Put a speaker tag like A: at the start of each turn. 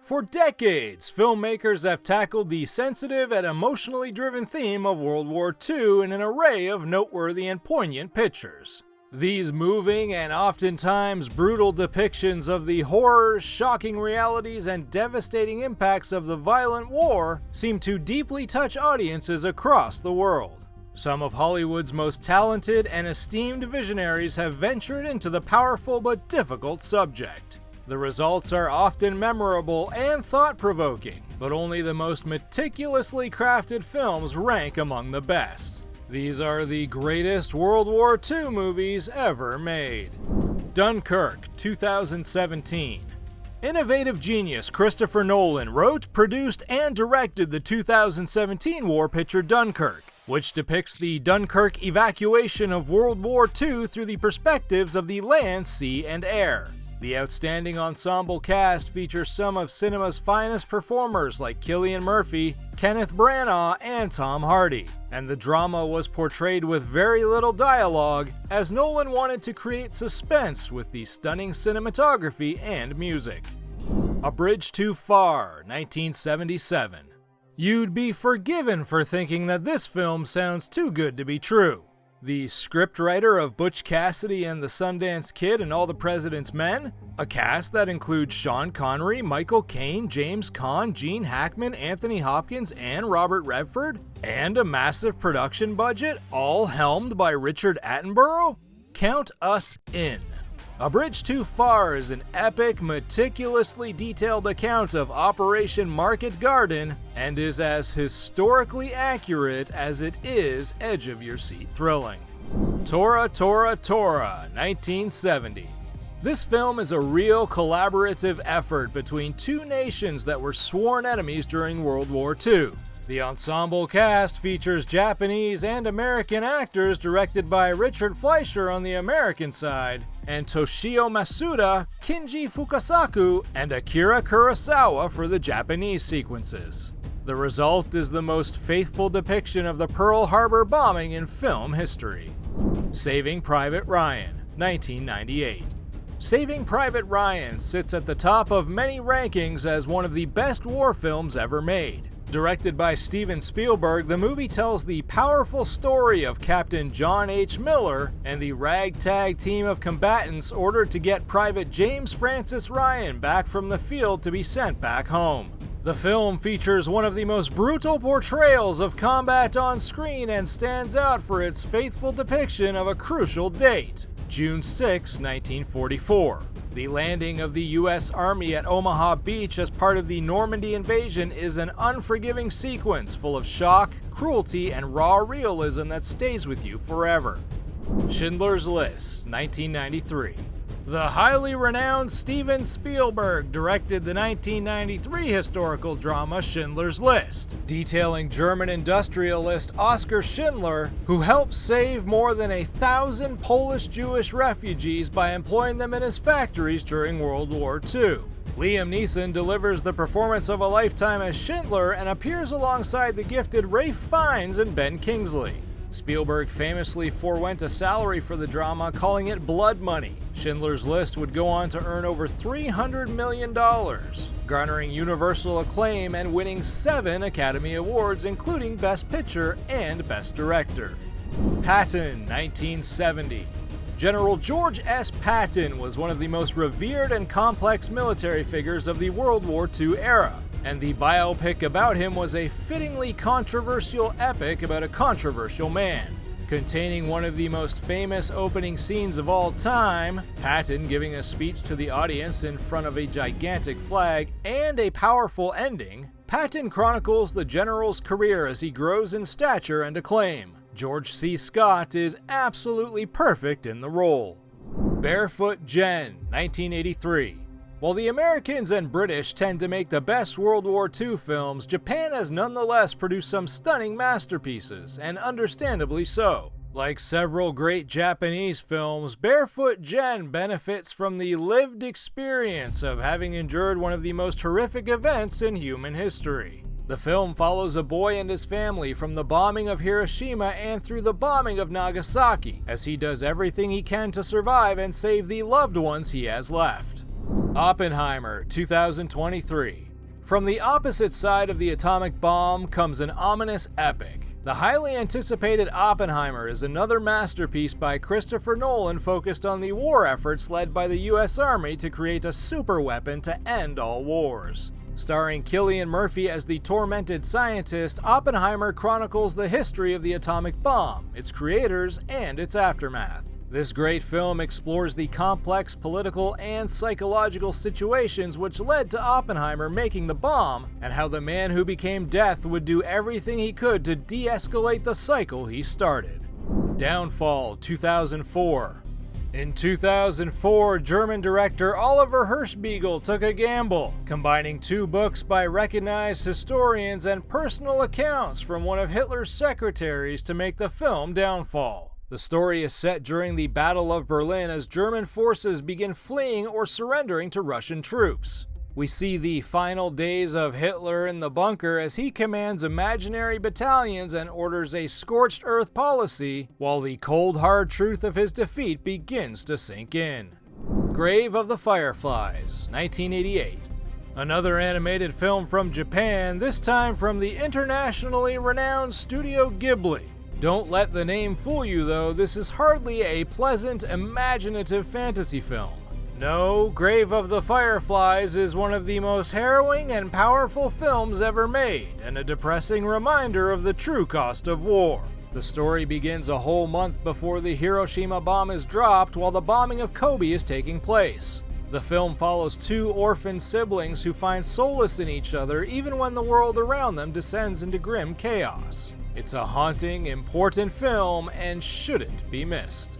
A: For decades, filmmakers have tackled the sensitive and emotionally driven theme of World War II in an array of noteworthy and poignant pictures. These moving and oftentimes brutal depictions of the horrors, shocking realities, and devastating impacts of the violent war seem to deeply touch audiences across the world. Some of Hollywood's most talented and esteemed visionaries have ventured into the powerful but difficult subject. The results are often memorable and thought-provoking, but only the most meticulously crafted films rank among the best. These are the greatest World War II movies ever made. Dunkirk, 2017. Innovative genius Christopher Nolan wrote, produced, and directed the 2017 war picture Dunkirk, which depicts the Dunkirk evacuation of World War II through the perspectives of the land, sea, and air. The outstanding ensemble cast features some of cinema's finest performers like Cillian Murphy, Kenneth Branagh, and Tom Hardy, and the drama was portrayed with very little dialogue, as Nolan wanted to create suspense with the stunning cinematography and music. A Bridge Too Far, 1977. You'd be forgiven for thinking that this film sounds too good to be true. The scriptwriter of Butch Cassidy and the Sundance Kid and All the President's Men, a cast that includes Sean Connery, Michael Caine, James Caan, Gene Hackman, Anthony Hopkins, and Robert Redford, and a massive production budget, all helmed by Richard Attenborough? Count us in. A Bridge Too Far is an epic, meticulously detailed account of Operation Market Garden and is as historically accurate as it is edge-of-your-seat thrilling. Tora Bora, 1970. This film is a real collaborative effort between two nations that were sworn enemies during World War II. The ensemble cast features Japanese and American actors directed by Richard Fleischer on the American side, and Toshio Masuda, Kinji Fukasaku, and Akira Kurosawa for the Japanese sequences. The result is the most faithful depiction of the Pearl Harbor bombing in film history. Saving Private Ryan, 1998. Saving Private Ryan sits at the top of many rankings as one of the best war films ever made. Directed by Steven Spielberg, the movie tells the powerful story of Captain John H. Miller and the ragtag team of combatants ordered to get Private James Francis Ryan back from the field to be sent back home. The film features one of the most brutal portrayals of combat on screen and stands out for its faithful depiction of a crucial date, June 6, 1944. The landing of the U.S. Army at Omaha Beach as part of the Normandy invasion is an unforgiving sequence full of shock, cruelty, and raw realism that stays with you forever. Schindler's List, 1993. The highly renowned Steven Spielberg directed the 1993 historical drama Schindler's List, detailing German industrialist Oskar Schindler, who helped save more than 1,000 Polish Jewish refugees by employing them in his factories during World War II. Liam Neeson delivers the performance of a lifetime as Schindler and appears alongside the gifted Ralph Fiennes and Ben Kingsley. Spielberg famously forewent a salary for the drama, calling it blood money. Schindler's List would go on to earn over $300 million, garnering universal acclaim and winning 7 Academy Awards, including Best Picture and Best Director. Patton, 1970. General George S. Patton was one of the most revered and complex military figures of the World War II era, and the biopic about him was a fittingly controversial epic about a controversial man. Containing one of the most famous opening scenes of all time, Patton giving a speech to the audience in front of a gigantic flag, and a powerful ending, Patton chronicles the general's career as he grows in stature and acclaim. George C. Scott is absolutely perfect in the role. Barefoot Gen, 1983. While the Americans and British tend to make the best World War II films, Japan has nonetheless produced some stunning masterpieces, and understandably so. Like several great Japanese films, Barefoot Gen benefits from the lived experience of having endured one of the most horrific events in human history. The film follows a boy and his family from the bombing of Hiroshima and through the bombing of Nagasaki, as he does everything he can to survive and save the loved ones he has left. Oppenheimer, 2023. From the opposite side of the atomic bomb comes an ominous epic. The highly anticipated Oppenheimer is another masterpiece by Christopher Nolan focused on the war efforts led by the US Army to create a superweapon to end all wars. Starring Cillian Murphy as the tormented scientist, Oppenheimer chronicles the history of the atomic bomb, its creators, and its aftermath. This great film explores the complex political and psychological situations which led to Oppenheimer making the bomb, and how the man who became death would do everything he could to de-escalate the cycle he started. Downfall 2004. In 2004, German director Oliver Hirschbiegel took a gamble, combining two books by recognized historians and personal accounts from one of Hitler's secretaries to make the film Downfall. The story is set during the Battle of Berlin as German forces begin fleeing or surrendering to Russian troops. We see the final days of Hitler in the bunker as he commands imaginary battalions and orders a scorched earth policy, while the cold hard truth of his defeat begins to sink in. Grave of the Fireflies, 1988. Another animated film from Japan, this time from the internationally renowned Studio Ghibli. Don't let the name fool you though, this is hardly a pleasant, imaginative fantasy film. No, Grave of the Fireflies is one of the most harrowing and powerful films ever made, and a depressing reminder of the true cost of war. The story begins a whole month before the Hiroshima bomb is dropped while the bombing of Kobe is taking place. The film follows two orphan siblings who find solace in each other even when the world around them descends into grim chaos. It's a haunting, important film and shouldn't be missed.